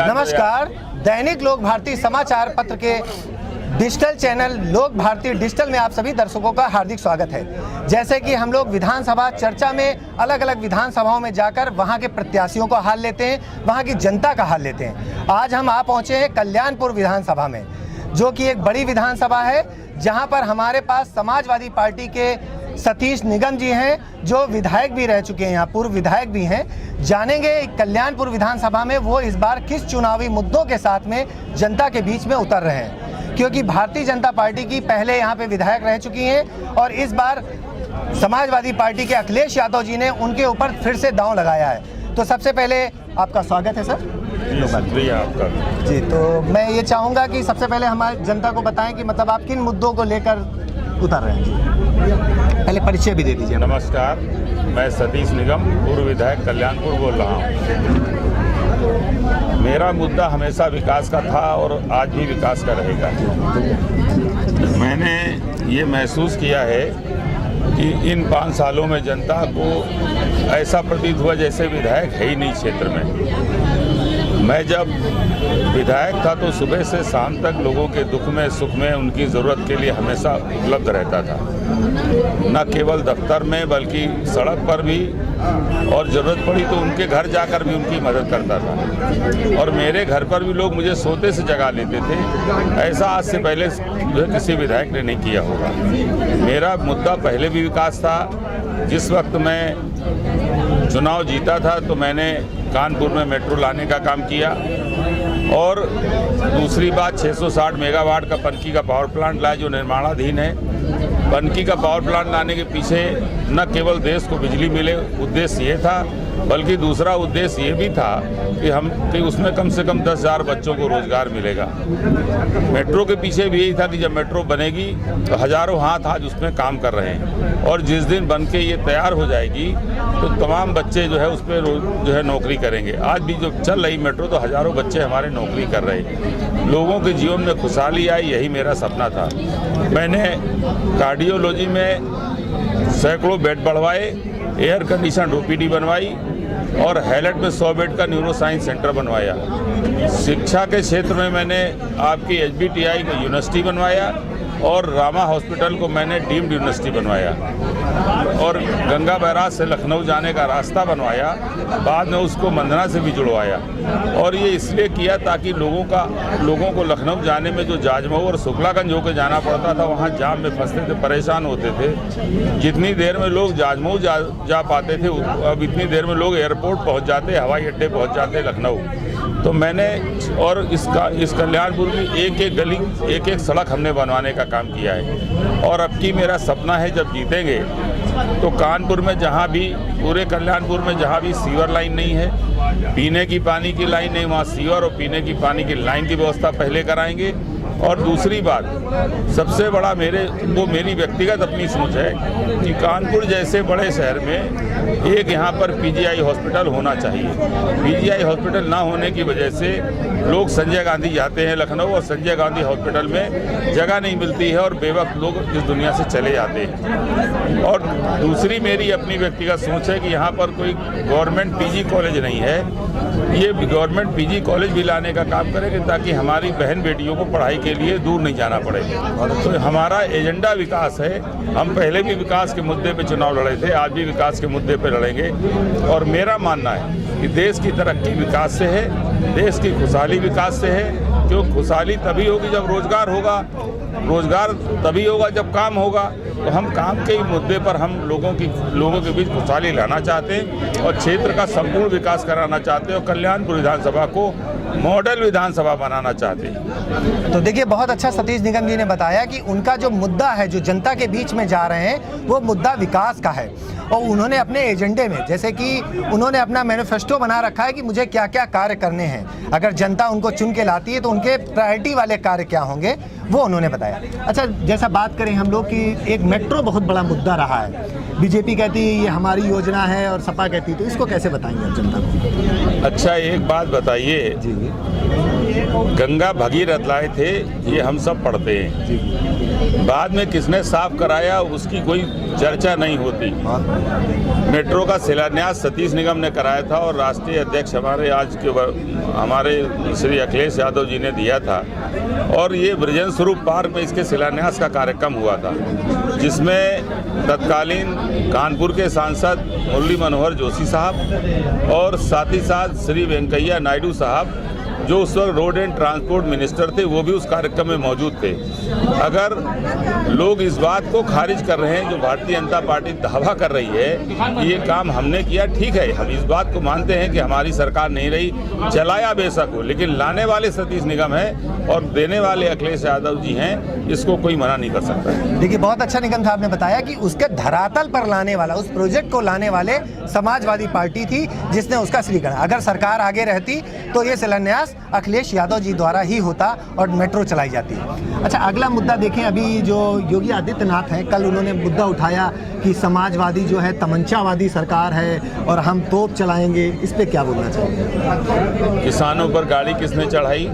नमस्कार, दैनिक लोक भारती समाचार पत्र के डिजिटल चैनल लोक भारती डिजिटल में आप सभी दर्शकों का हार्दिक स्वागत है। जैसे कि हम लोग विधानसभा चर्चा में अलग अलग विधानसभाओं में जाकर वहां के प्रत्याशियों का हाल लेते हैं, वहां की जनता का हाल लेते हैं। आज हम आ पहुंचे हैं कल्याणपुर विधानसभा में, जो कि एक बड़ी विधानसभा है, जहां पर हमारे पास समाजवादी पार्टी के सतीश निगम जी हैं, जो विधायक भी रह चुके हैं, यहाँ पूर्व विधायक भी हैं। जानेंगे कल्याणपुर विधानसभा में वो इस बार किस चुनावी मुद्दों के साथ में जनता के बीच में उतर रहे हैं, क्योंकि भारतीय जनता पार्टी की पहले यहाँ पे विधायक रह चुकी हैं और इस बार समाजवादी पार्टी के अखिलेश यादव जी ने उनके ऊपर फिर से दांव लगाया है। तो सबसे पहले आपका स्वागत है सर। शुक्रिया आपका जी। तो मैं ये चाहूँगा कि सबसे पहले हमारी जनता को बताएं कि मतलब आप किन मुद्दों को लेकर उतर रहे हैं जी। पहले परिचय भी दे दीजिए। नमस्कार, मैं सतीश निगम पूर्व विधायक कल्याणपुर बोल रहा हूँ। मेरा मुद्दा हमेशा विकास का था और आज भी विकास का रहेगा। मैंने ये महसूस किया है कि इन 5 सालों में जनता को ऐसा प्रतीत हुआ जैसे विधायक है ही नहीं क्षेत्र में। मैं जब विधायक था तो सुबह से शाम तक लोगों के दुख में सुख में उनकी ज़रूरत के लिए हमेशा उपलब्ध रहता था, न केवल दफ्तर में बल्कि सड़क पर भी, और ज़रूरत पड़ी तो उनके घर जाकर भी उनकी मदद करता था। और मेरे घर पर भी लोग मुझे सोते से जगा लेते थे। ऐसा आज से पहले किसी विधायक ने नहीं किया होगा। मेरा मुद्दा पहले भी विकास था। जिस वक्त मैं चुनाव जीता था तो मैंने कानपुर में मेट्रो लाने का काम किया, और दूसरी बात 660 मेगावाट का पनकी का पावर प्लांट लाया जो निर्माणाधीन है। पनकी का पावर प्लांट लाने के पीछे न केवल देश को बिजली मिले उद्देश्य ये था, बल्कि दूसरा उद्देश्य ये भी था कि उसमें कम से कम 10,000 बच्चों को रोजगार मिलेगा। मेट्रो के पीछे भी यही था कि जब मेट्रो बनेगी तो हज़ारों हाथ आज उसमें काम कर रहे हैं, और जिस दिन बन के ये तैयार हो जाएगी तो तमाम बच्चे जो है उस पर जो है नौकरी करेंगे। आज भी जो चल रही मेट्रो तो हज़ारों बच्चे हमारे नौकरी कर रहे हैं। लोगों के जीवन में खुशहाली आई, यही मेरा सपना था। मैंने कार्डियोलॉजी में सैकड़ों बेड बढ़वाए, एयर कंडीशन OPD बनवाई, और हैलट में 100 बेड का न्यूरो साइंस सेंटर बनवाया। शिक्षा के क्षेत्र में मैंने आपकी HBTI को यूनिवर्सिटी बनवाया, और रामा हॉस्पिटल को मैंने डीम्ड यूनिवर्सिटी बनवाया, और गंगा बैराज से लखनऊ जाने का रास्ता बनवाया। बाद में उसको मंदना से भी जुड़वाया, और ये इसलिए किया ताकि लोगों को लखनऊ जाने में जो जाजमऊ और शुक्लागंज होकर जाना पड़ता था, वहाँ जाम में फंसते थे, परेशान होते थे। जितनी देर में लोग जाजमऊ जा पाते थे, अब इतनी देर में लोग एयरपोर्ट पहुँच जाते, हवाई अड्डे पहुँच जाते लखनऊ। तो मैंने और इस कल्याणपुर की एक गली एक सड़क हमने बनवाने का काम किया है। और अब की मेरा सपना है जब जीतेंगे तो कानपुर में जहाँ भी, पूरे कल्याणपुर में जहाँ भी सीवर लाइन नहीं है, पीने की पानी की लाइन नहीं, वहाँ सीवर और पीने की पानी की लाइन की व्यवस्था पहले कराएंगे। और दूसरी बात, सबसे बड़ा मेरी व्यक्तिगत अपनी सोच है कि कानपुर जैसे बड़े शहर में एक यहाँ पर PGI हॉस्पिटल होना चाहिए। PGI हॉस्पिटल ना होने की वजह से लोग संजय गांधी जाते हैं लखनऊ, और संजय गांधी हॉस्पिटल में जगह नहीं मिलती है और बेवक्त लोग इस दुनिया से चले जाते हैं। और दूसरी मेरी अपनी व्यक्तिगत सोच है कि यहाँ पर कोई गवर्नमेंट PG कॉलेज नहीं है, ये गवर्नमेंट PG कॉलेज भी लाने का काम करेंगे ताकि हमारी बहन बेटियों को पढ़ाई के लिए दूर नहीं जाना पड़े। तो हमारा एजेंडा विकास है। हम पहले भी विकास के मुद्दे पे चुनाव लड़े थे, आज भी विकास के मुद्दे पे लड़ेंगे। और मेरा मानना है कि देश की तरक्की विकास से है, देश की खुशहाली विकास से है, क्योंकि खुशहाली तभी होगी जब रोजगार होगा, रोजगार तभी होगा जब काम होगा। तो हम काम के ही मुद्दे पर हम लोगों के बीच खुशहाली लाना चाहते हैं और क्षेत्र का संपूर्ण विकास कराना चाहते हैं, और कल्याणपुर विधानसभा को मॉडल विधानसभा बनाना चाहते हैं। तो देखिए, बहुत अच्छा सतीश निगम जी ने बताया कि उनका जो मुद्दा है, जो जनता के बीच में जा रहे हैं, वो मुद्दा विकास का है। और उन्होंने अपने एजेंडे में, जैसे कि उन्होंने अपना मैनिफेस्टो बना रखा है कि मुझे क्या क्या कार्य करने हैं, अगर जनता उनको चुन के लाती है तो उनके प्रायोरिटी वाले कार्य क्या होंगे, वो उन्होंने बताया। अच्छा, जैसा बात करें हम लोग कि एक मेट्रो बहुत बड़ा मुद्दा रहा है, बीजेपी कहती है ये हमारी योजना है और सपा कहती है, तो इसको कैसे बताएंगे आप जनता को? अच्छा, एक बात बताइए गंगा भगीरथ लाए थे, ये हम सब पढ़ते हैं। बाद में किसने साफ कराया उसकी कोई चर्चा नहीं होती। मेट्रो का शिलान्यास सतीश निगम ने कराया था और राष्ट्रीय अध्यक्ष हमारे श्री अखिलेश यादव जी ने दिया था, और ये बृजन स्वरूप पार्क में इसके शिलान्यास का कार्यक्रम हुआ था, जिसमें तत्कालीन कानपुर के सांसद मुरली मनोहर जोशी साहब और साथ ही साथ श्री वेंकैया नायडू साहब, जो उस वक्त रोड एंड ट्रांसपोर्ट मिनिस्टर थे, वो भी उस कार्यक्रम में मौजूद थे। अगर लोग इस बात को खारिज कर रहे हैं, जो भारतीय जनता पार्टी दावा कर रही है कि ये काम हमने किया, ठीक है, हम इस बात को मानते हैं कि हमारी सरकार नहीं रही, चलाया बेशक हो, लेकिन लाने वाले सतीश निगम है और देने वाले अखिलेश यादव जी हैं, इसको कोई मना नहीं कर सकता। देखिए, बहुत अच्छा निगम साहब ने बताया कि उसके धरातल पर लाने वाला, उस प्रोजेक्ट को लाने वाले समाजवादी पार्टी थी, जिसने उसका श्रीगण। अगर सरकार आगे रहती तो ये शिलान्यास अखिलेश यादव जी द्वारा ही होता और मेट्रो चलाई जाती। अच्छा, अगला मुद्दा देखें, अभी जो योगी आदित्यनाथ हैं, कल उन्होंने मुद्दा उठाया कि समाजवादी जो है तमंचावादी सरकार है और हम तोप चलाएंगे, इस पे क्या बोलना चाहिए? किसानों पर गाड़ी किसने चढ़ाई,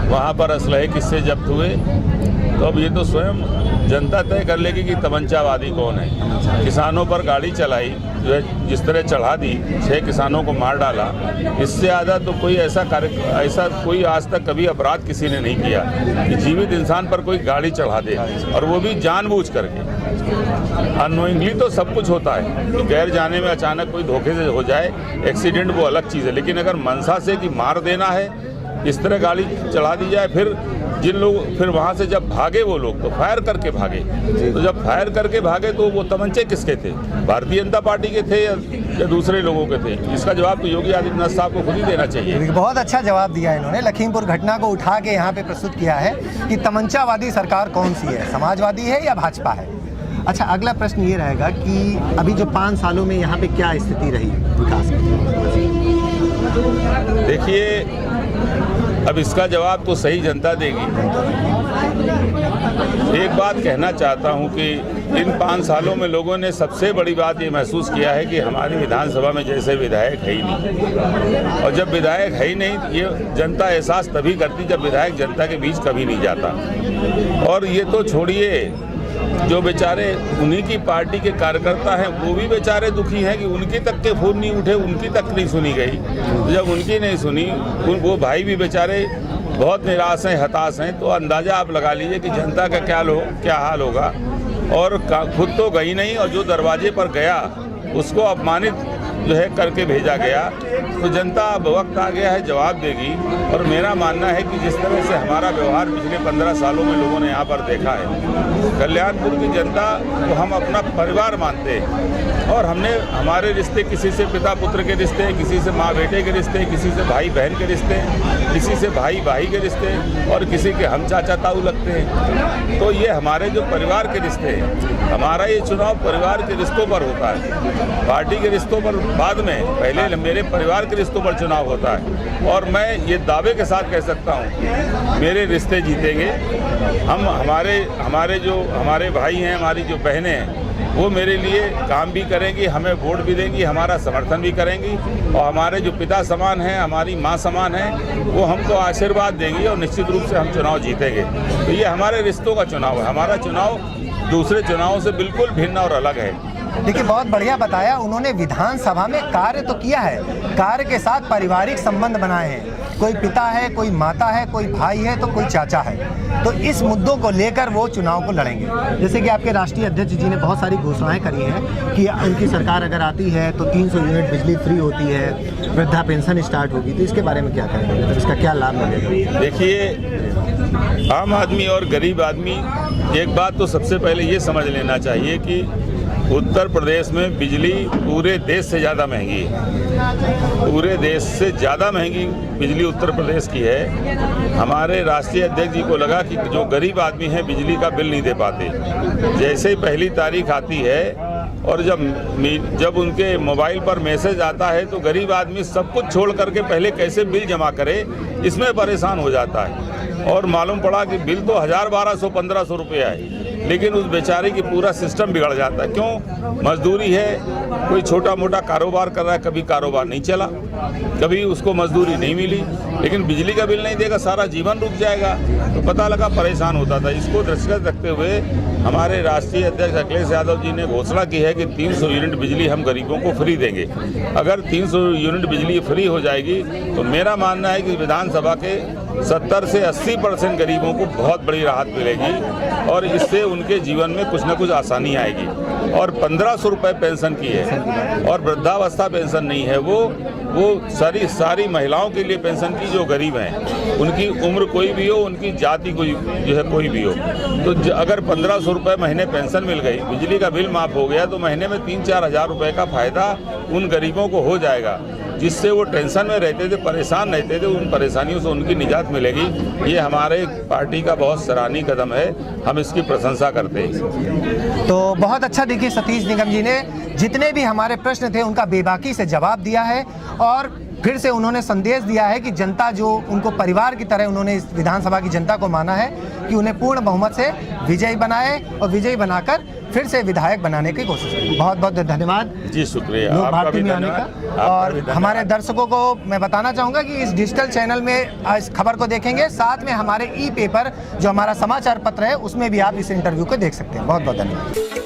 वहाँ पर असलहे किससे जब्त हुए, तो अब ये तो स्वयं जनता तय कर लेगी कि तमंचावादी कौन है। किसानों पर गाड़ी चलाई, जो है जिस तरह चढ़ा दी, 6 किसानों को मार डाला, इससे ज़्यादा तो कोई ऐसा कोई आज तक कभी अपराध किसी ने नहीं किया कि जीवित इंसान पर कोई गाड़ी चढ़ा दे, और वो भी जानबूझ करके। अननोइंगली तो सब कुछ होता है कि गैर जाने में अचानक कोई धोखे से हो जाए, एक्सीडेंट, वो अलग चीज़ है, लेकिन अगर मनसा से कि मार देना है, इस तरह गाड़ी चढ़ा दी जाए, फिर वहाँ से जब भागे वो लोग, तो फायर करके भागे, तो जब फायर करके भागे तो वो तमंचे किसके थे, भारतीय जनता पार्टी के थे या दूसरे लोगों के थे? इसका जवाब तो योगी आदित्यनाथ साहब को खुद ही देना चाहिए। बहुत अच्छा जवाब दिया इन्होंने। लखीमपुर घटना को उठा के यहाँ पे प्रस्तुत किया है कि तमंचावादी सरकार कौन सी है, समाजवादी है या भाजपा है। अच्छा, अगला प्रश्न ये रहेगा कि अभी जो 5 सालों में यहाँ पे क्या स्थिति रही विकास की? देखिए, अब इसका जवाब तो सही जनता देगी। एक बात कहना चाहता हूं कि इन 5 सालों में लोगों ने सबसे बड़ी बात ये महसूस किया है कि हमारी विधानसभा में जैसे विधायक है ही नहीं, और जब विधायक है ही नहीं, ये जनता एहसास तभी करती जब विधायक जनता के बीच कभी नहीं जाता। और ये तो छोड़िए, जो बेचारे उन्हीं की पार्टी के कार्यकर्ता हैं, वो भी बेचारे दुखी हैं कि उनकी तक के फोन नहीं उठे, उनकी तक नहीं सुनी गई। तो जब उनकी नहीं सुनी, वो भाई भी बेचारे बहुत निराश हैं, हताश हैं, तो अंदाज़ा आप लगा लीजिए कि जनता का क्या हाल होगा। और खुद तो गई नहीं, और जो दरवाजे पर गया उसको अपमानित जो है करके भेजा गया। तो जनता अब वक्त आ गया है, जवाब देगी। और मेरा मानना है कि जिस तरह से हमारा व्यवहार पिछले 15 सालों में लोगों ने यहाँ पर देखा है, कल्याणपुर की जनता को हम अपना परिवार मानते हैं, और हमने हमारे रिश्ते किसी से पिता पुत्र के रिश्ते, किसी से माँ बेटे के रिश्ते, किसी से भाई बहन के रिश्ते, किसी से भाई भाई के रिश्ते, और किसी के हम चाचा ताऊ लगते हैं। तो ये हमारे जो परिवार के रिश्ते हैं, हमारा ये चुनाव परिवार के रिश्तों पर होता है, पार्टी के रिश्तों पर बाद में, पहले मेरे परिवार के रिश्तों पर चुनाव होता है। और मैं ये दावे के साथ कह सकता हूँ, मेरे रिश्ते जीतेंगे। हमारे भाई हैं, हमारी जो बहनें हैं, वो मेरे लिए काम भी करेंगी, हमें वोट भी देंगी, हमारा समर्थन भी करेंगी, और हमारे जो पिता समान हैं, हमारी माँ समान हैं, वो हमको आशीर्वाद देंगी, और निश्चित रूप से हम चुनाव जीतेंगे। तो ये हमारे रिश्तों का चुनाव है। हमारा चुनाव दूसरे चुनावों से बिल्कुल भिन्न और अलग है। देखिए, बहुत बढ़िया बताया उन्होंने। विधानसभा में कार्य तो किया है, कार्य के साथ पारिवारिक संबंध बनाए हैं। कोई पिता है, कोई माता है, कोई भाई है, तो कोई चाचा है। तो इस मुद्दों को लेकर वो चुनाव को लड़ेंगे। जैसे कि आपके राष्ट्रीय अध्यक्ष जी ने बहुत सारी घोषणाएं करी हैं कि उनकी सरकार अगर आती है तो 300 यूनिट बिजली फ्री होती है, वृद्धा पेंशन स्टार्ट होगी। तो इसके बारे में क्या कहेंगे, तो इसका क्या लाभ मिलेगा? देखिए, आम आदमी और गरीब आदमी, एक बात तो सबसे पहले ये समझ लेना चाहिए कि उत्तर प्रदेश में बिजली पूरे देश से ज़्यादा महंगी है। पूरे देश से ज़्यादा महंगी बिजली उत्तर प्रदेश की है। हमारे राष्ट्रीय अध्यक्ष जी को लगा कि जो गरीब आदमी हैं बिजली का बिल नहीं दे पाते। जैसे ही पहली तारीख आती है और जब उनके मोबाइल पर मैसेज आता है, तो गरीब आदमी सब कुछ छोड़ करके पहले कैसे बिल जमा करे, इसमें परेशान हो जाता है। और मालूम पड़ा कि बिल तो 1000, 1200, 1500 रुपये है, लेकिन उस बेचारे की पूरा सिस्टम बिगड़ जाता है। क्यों? मजदूरी है, कोई छोटा मोटा कारोबार कर रहा है, कभी कारोबार नहीं चला, कभी उसको मजदूरी नहीं मिली, लेकिन बिजली का बिल नहीं देगा, सारा जीवन रुक जाएगा। तो पता लगा परेशान होता था। इसको दृष्टिगत रखते हुए हमारे राष्ट्रीय अध्यक्ष अखिलेश यादव जी ने घोषणा की है कि 300 यूनिट बिजली हम गरीबों को फ्री देंगे। अगर 300 यूनिट बिजली फ्री हो जाएगी तो मेरा मानना है कि विधानसभा के 70 से 80% गरीबों को बहुत बड़ी राहत मिलेगी और इससे उनके जीवन में कुछ न कुछ आसानी आएगी। और 1500 रुपये पेंशन की है और वृद्धावस्था पेंशन नहीं है, वो सारी महिलाओं के लिए पेंशन की जो गरीब हैं, उनकी उम्र कोई भी हो, उनकी जाति कोई जो है कोई भी हो। तो अगर 1500 रुपये महीने पेंशन मिल गई, बिजली का बिल माफ़ हो गया, तो महीने में 3-4 हज़ार रुपये का फ़ायदा उन गरीबों को हो जाएगा, जिससे वो टेंशन में रहते थे, परेशान रहते थे। उन परेशानियों से उनकी निजात मिलेगी। ये हमारे पार्टी का बहुत सराहनीय कदम है, हम इसकी प्रशंसा करते हैं। तो बहुत अच्छा, देखिए सतीश निगम जी ने जितने भी हमारे प्रश्न थे उनका बेबाकी से जवाब दिया है और फिर से उन्होंने संदेश दिया है कि जनता जो उनको परिवार की तरह उन्होंने इस विधानसभा की जनता को माना है कि उन्हें पूर्ण बहुमत से विजयी बनाए और विजयी बनाकर फिर से विधायक बनाने की कोशिश करें। बहुत बहुत धन्यवाद जी, शुक्रिया लोक आपका भारती भी में आने धन्यवाद। का। और हमारे दर्शकों को मैं बताना चाहूँगा कि इस डिजिटल चैनल में इस खबर को देखेंगे, साथ में हमारे ई पेपर जो हमारा समाचार पत्र है उसमें भी आप इस इंटरव्यू को देख सकते हैं। बहुत बहुत धन्यवाद।